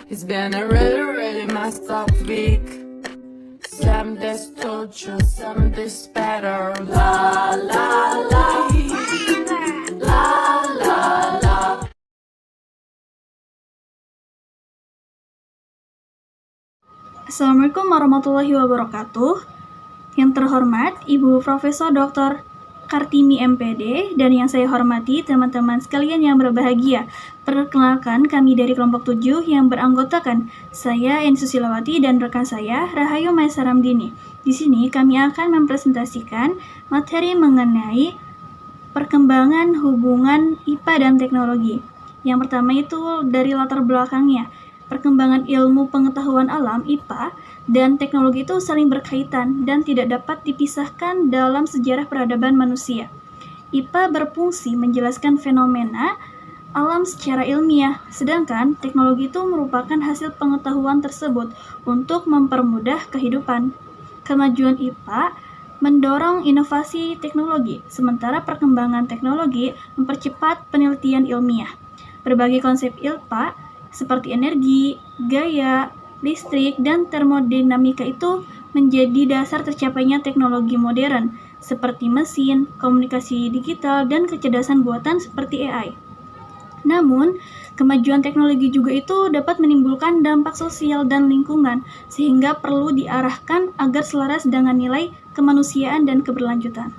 It's been a really messed up week. Some days torture, some days better. La la la, la la la. Assalamualaikum warahmatullahi wabarakatuh. Yang terhormat Ibu Profesor Dr. Kartini MPD dan yang saya hormati teman-teman sekalian yang berbahagia. Perkenalkan, kami dari kelompok 7 yang beranggotakan saya Eni Susilawati dan rekan saya Rahayu Maesa Ramdini. Di sini kami akan mempresentasikan materi mengenai perkembangan hubungan IPA dan teknologi. Yang pertama itu dari latar belakangnya. Perkembangan ilmu pengetahuan alam IPA dan teknologi itu saling berkaitan dan tidak dapat dipisahkan dalam sejarah peradaban manusia. IPA berfungsi menjelaskan fenomena alam secara ilmiah, sedangkan teknologi itu merupakan hasil pengetahuan tersebut untuk mempermudah kehidupan. Kemajuan IPA mendorong inovasi teknologi, sementara perkembangan teknologi mempercepat penelitian ilmiah. Berbagai konsep IPA seperti energi, gaya, listrik, dan termodinamika itu menjadi dasar tercapainya teknologi modern seperti mesin, komunikasi digital, dan kecerdasan buatan seperti AI. Namun, kemajuan teknologi juga itu dapat menimbulkan dampak sosial dan lingkungan, sehingga perlu diarahkan agar selaras dengan nilai kemanusiaan dan keberlanjutan.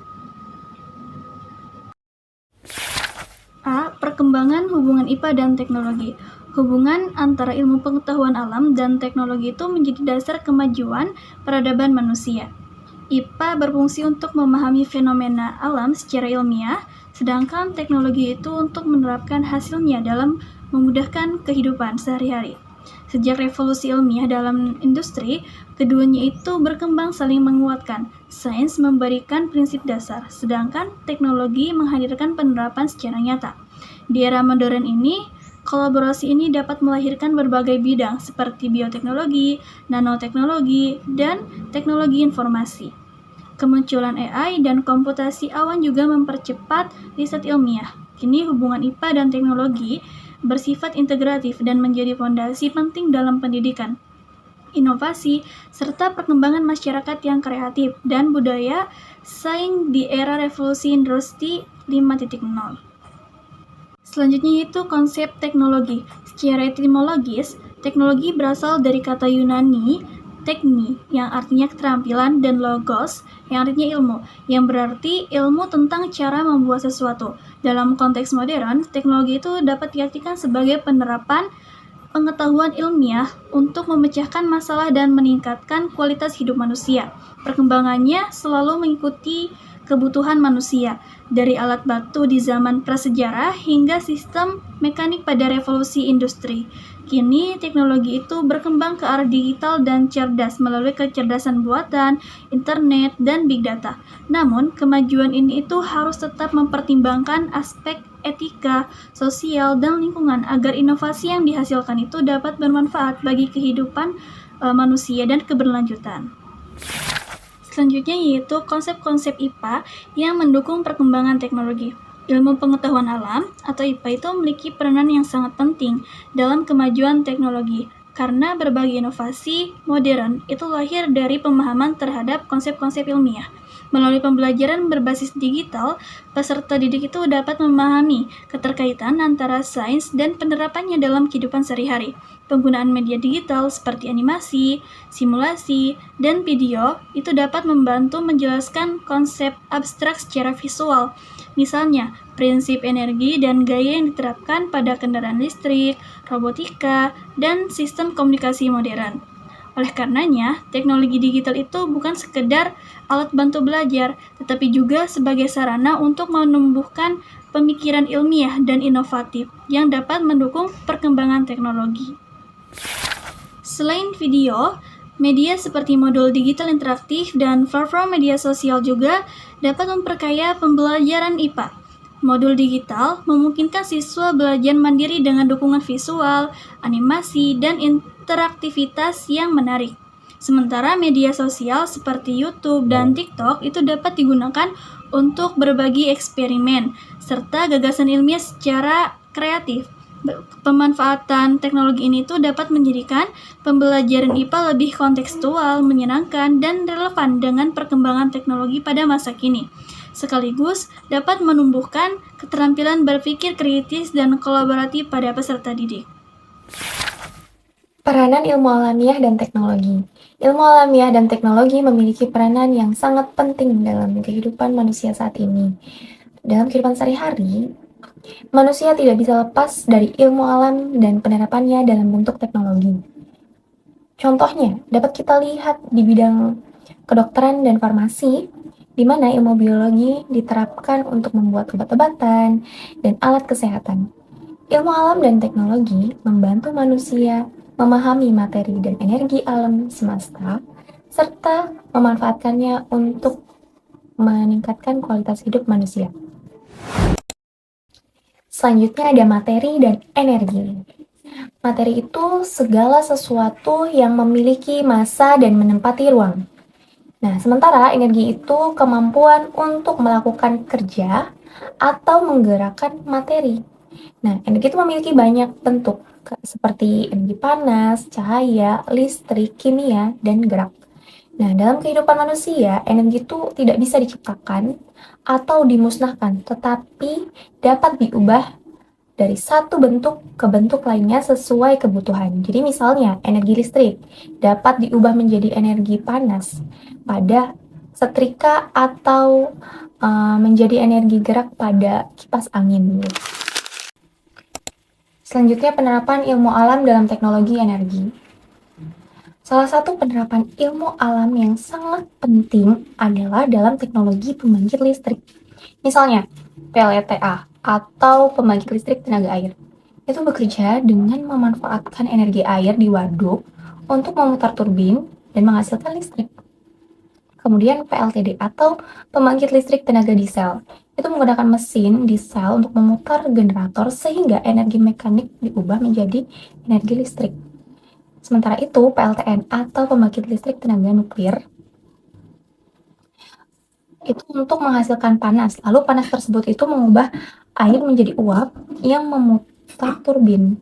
A. Perkembangan hubungan IPA dan teknologi. Hubungan antara ilmu pengetahuan alam dan teknologi itu menjadi dasar kemajuan peradaban manusia. IPA berfungsi untuk memahami fenomena alam secara ilmiah, sedangkan teknologi itu untuk menerapkan hasilnya dalam memudahkan kehidupan sehari-hari. Sejak revolusi ilmiah dalam industri, keduanya itu berkembang saling menguatkan. Sains memberikan prinsip dasar, sedangkan teknologi menghadirkan penerapan secara nyata. Di era modern ini, kolaborasi ini dapat melahirkan berbagai bidang seperti bioteknologi, nanoteknologi, dan teknologi informasi. Kemunculan AI dan komputasi awan juga mempercepat riset ilmiah. Kini hubungan IPA dan teknologi bersifat integratif dan menjadi fondasi penting dalam pendidikan, inovasi, serta perkembangan masyarakat yang kreatif dan budaya saing di era revolusi industri 5.0. Selanjutnya itu konsep teknologi. Secara etimologis, teknologi berasal dari kata Yunani tekni, yang artinya keterampilan, dan logos, yang artinya ilmu, yang berarti ilmu tentang cara membuat sesuatu. Dalam konteks modern, teknologi itu dapat diartikan sebagai penerapan pengetahuan ilmiah untuk memecahkan masalah dan meningkatkan kualitas hidup manusia. Perkembangannya selalu mengikuti kebutuhan manusia, dari alat batu di zaman prasejarah hingga sistem mekanik pada revolusi industri. Kini teknologi itu berkembang ke arah digital dan cerdas melalui kecerdasan buatan, internet, dan big data. Namun, kemajuan ini itu harus tetap mempertimbangkan aspek etika, sosial, dan lingkungan agar inovasi yang dihasilkan itu dapat bermanfaat bagi kehidupan manusia dan keberlanjutan. Selanjutnya yaitu konsep-konsep IPA yang mendukung perkembangan teknologi. Ilmu pengetahuan alam atau IPA itu memiliki peranan yang sangat penting dalam kemajuan teknologi karena berbagai inovasi modern itu lahir dari pemahaman terhadap konsep-konsep ilmiah. Melalui pembelajaran berbasis digital, peserta didik itu dapat memahami keterkaitan antara sains dan penerapannya dalam kehidupan sehari-hari. Penggunaan media digital seperti animasi, simulasi, dan video itu dapat membantu menjelaskan konsep abstrak secara visual. Misalnya, prinsip energi dan gaya yang diterapkan pada kendaraan listrik, robotika, dan sistem komunikasi modern. Oleh karenanya, teknologi digital itu bukan sekedar alat bantu belajar, tetapi juga sebagai sarana untuk menumbuhkan pemikiran ilmiah dan inovatif yang dapat mendukung perkembangan teknologi. Selain video, media seperti modul digital interaktif dan platform media sosial juga dapat memperkaya pembelajaran IPA. Modul digital memungkinkan siswa belajar mandiri dengan dukungan visual, animasi, dan interaktivitas yang menarik. Sementara media sosial seperti YouTube dan TikTok itu dapat digunakan untuk berbagi eksperimen serta gagasan ilmiah secara kreatif. Pemanfaatan teknologi ini tuh dapat menjadikan pembelajaran IPA lebih kontekstual, menyenangkan, dan relevan dengan perkembangan teknologi pada masa kini. Sekaligus dapat menumbuhkan keterampilan berpikir kritis dan kolaboratif pada peserta didik. Peranan ilmu alamiah dan teknologi. Ilmu alamiah dan teknologi memiliki peranan yang sangat penting dalam kehidupan manusia saat ini. Dalam kehidupan sehari-hari, manusia tidak bisa lepas dari ilmu alam dan penerapannya dalam bentuk teknologi. Contohnya, dapat kita lihat di bidang kedokteran dan farmasi, di mana ilmu biologi diterapkan untuk membuat obat-obatan dan alat kesehatan. Ilmu alam dan teknologi membantu manusia memahami materi dan energi alam semesta, serta memanfaatkannya untuk meningkatkan kualitas hidup manusia. Selanjutnya ada materi dan energi. Materi itu segala sesuatu yang memiliki massa dan menempati ruang. Nah, sementara energi itu kemampuan untuk melakukan kerja atau menggerakkan materi. Nah, energi itu memiliki banyak bentuk, seperti energi panas, cahaya, listrik, kimia, dan gerak. Nah, dalam kehidupan manusia, energi itu tidak bisa diciptakan atau dimusnahkan, tetapi dapat diubah dari satu bentuk ke bentuk lainnya sesuai kebutuhan. Jadi misalnya, energi listrik dapat diubah menjadi energi panas pada setrika atau menjadi energi gerak pada kipas angin. Selanjutnya, penerapan ilmu alam dalam teknologi energi. Salah satu penerapan ilmu alam yang sangat penting adalah dalam teknologi pembangkit listrik. Misalnya, PLTA atau pembangkit listrik tenaga air. Itu bekerja dengan memanfaatkan energi air di waduk untuk memutar turbin dan menghasilkan listrik. Kemudian PLTD atau pembangkit listrik tenaga diesel. Itu menggunakan mesin diesel untuk memutar generator sehingga energi mekanik diubah menjadi energi listrik. Sementara itu, PLTN atau pembangkit listrik tenaga nuklir itu untuk menghasilkan panas. Lalu panas tersebut itu mengubah air menjadi uap yang memutar turbin.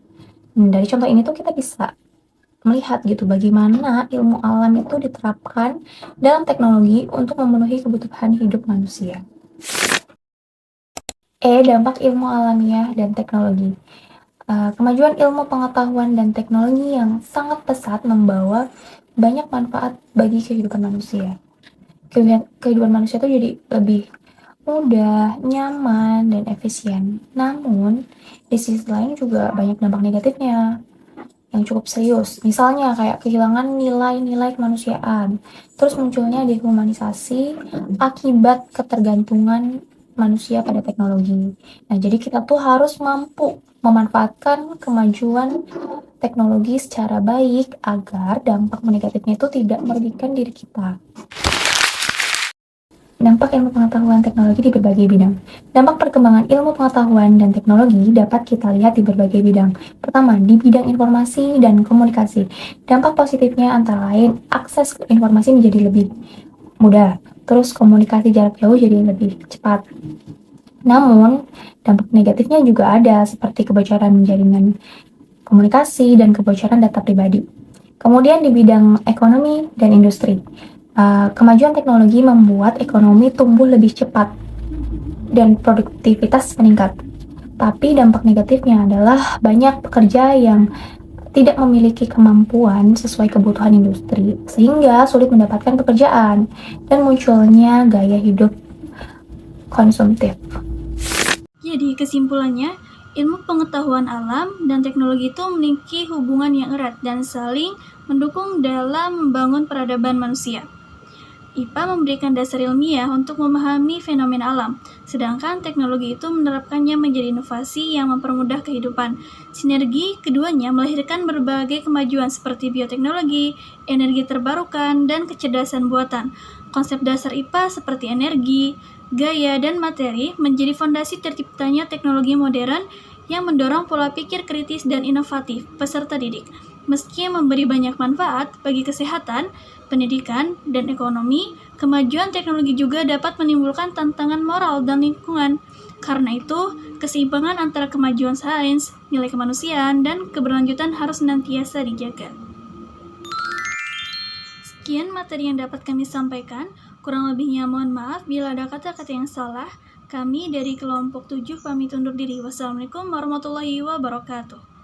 Dari contoh ini tuh kita bisa melihat gitu bagaimana ilmu alam itu diterapkan dalam teknologi untuk memenuhi kebutuhan hidup manusia. Dampak ilmu alamiah dan teknologi. Kemajuan ilmu pengetahuan dan teknologi yang sangat pesat membawa banyak manfaat bagi kehidupan manusia. Kehidupan manusia itu jadi lebih mudah, nyaman, dan efisien. Namun, di sisi lain juga banyak dampak negatifnya yang cukup serius. Misalnya kayak kehilangan nilai-nilai kemanusiaan, terus munculnya dehumanisasi akibat ketergantungan manusia pada teknologi. Nah, jadi kita tuh harus mampu memanfaatkan kemajuan teknologi secara baik agar dampak negatifnya itu tidak merugikan diri kita. Dampak ilmu pengetahuan teknologi di berbagai bidang. Dampak perkembangan ilmu pengetahuan dan teknologi dapat kita lihat di berbagai bidang. Pertama, di bidang informasi dan komunikasi. Dampak positifnya antara lain, akses ke informasi menjadi lebih mudah. Terus komunikasi jarak jauh jadi lebih cepat. Namun, dampak negatifnya juga ada, seperti kebocoran jaringan komunikasi dan kebocoran data pribadi. Kemudian di bidang ekonomi dan industri. Kemajuan teknologi membuat ekonomi tumbuh lebih cepat dan produktivitas meningkat. Tapi dampak negatifnya adalah banyak pekerja yang tidak memiliki kemampuan sesuai kebutuhan industri, sehingga sulit mendapatkan pekerjaan dan munculnya gaya hidup konsumtif. Jadi kesimpulannya, ilmu pengetahuan alam dan teknologi itu memiliki hubungan yang erat dan saling mendukung dalam membangun peradaban manusia. IPA memberikan dasar ilmiah untuk memahami fenomena alam, sedangkan teknologi itu menerapkannya menjadi inovasi yang mempermudah kehidupan. Sinergi keduanya melahirkan berbagai kemajuan seperti bioteknologi, energi terbarukan, dan kecerdasan buatan. Konsep dasar IPA seperti energi, gaya, dan materi menjadi fondasi terciptanya teknologi modern yang mendorong pola pikir kritis dan inovatif peserta didik. Meski memberi banyak manfaat bagi kesehatan, pendidikan, dan ekonomi, Kemajuan teknologi juga dapat menimbulkan tantangan moral dan lingkungan. Karena itu, keseimbangan antara kemajuan sains, nilai kemanusiaan, dan keberlanjutan harus senantiasa dijaga. Sekian materi yang dapat kami sampaikan. Kurang lebihnya mohon maaf bila ada kata-kata yang salah. Kami dari kelompok 7 pamit undur diri. Wassalamualaikum warahmatullahi wabarakatuh.